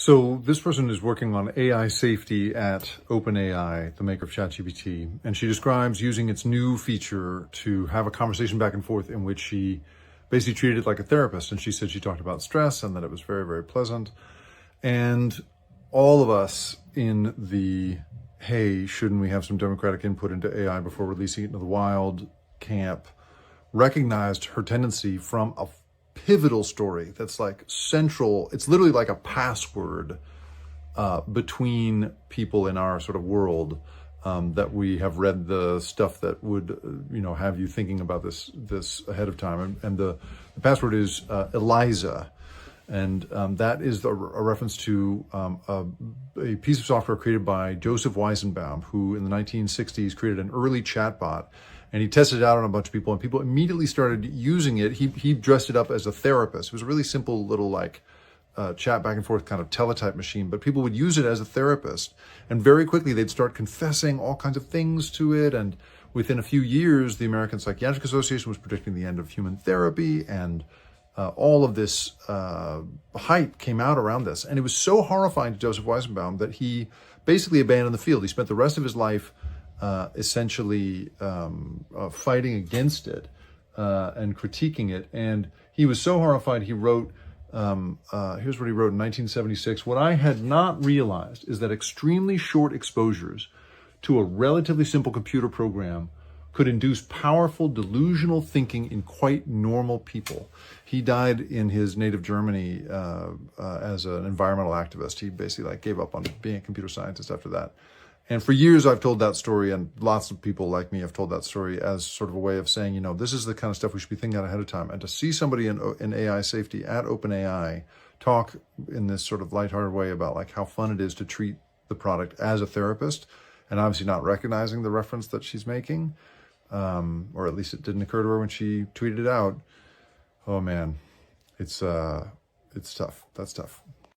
So this person is working on AI safety at OpenAI, the maker of ChatGPT, and she describes using its new feature to have a conversation back and forth in which she basically treated it like a therapist. And she said she talked about stress and that it was very, very pleasant. And all of us in the, hey, shouldn't we have some democratic input into AI before releasing it into the wild camp, recognized her tendency from a pivotal story that's like central. It's literally like a password between people in our sort of world, that we have read the stuff that would, have you thinking about this ahead of time. And the password is ELIZA. And that is a reference to a piece of software created by Joseph Weizenbaum, who in the 1960s created an early chatbot. And he tested it out on a bunch of people, and people immediately started using it. He dressed it up as a therapist. It was a really simple little chat back and forth kind of teletype machine, but people would use it as a therapist. And very quickly they'd start confessing all kinds of things to it. And within a few years, the American Psychiatric Association was predicting the end of human therapy, and all of this hype came out around this. And it was so horrifying to Joseph Weizenbaum that he basically abandoned the field. He spent the rest of his life essentially fighting against it and critiquing it. And he was so horrified, he wrote, here's what he wrote in 1976. What I had not realized is that extremely short exposures to a relatively simple computer program could induce powerful delusional thinking in quite normal people. He died in his native Germany as an environmental activist. He basically gave up on being a computer scientist after that. And for years, I've told that story, and lots of people like me have told that story as sort of a way of saying, this is the kind of stuff we should be thinking out ahead of time. And to see somebody in AI safety at OpenAI talk in this sort of lighthearted way about how fun it is to treat the product as a therapist, and obviously not recognizing the reference that she's making, or at least it didn't occur to her when she tweeted it out. Oh man, it's tough. That's tough.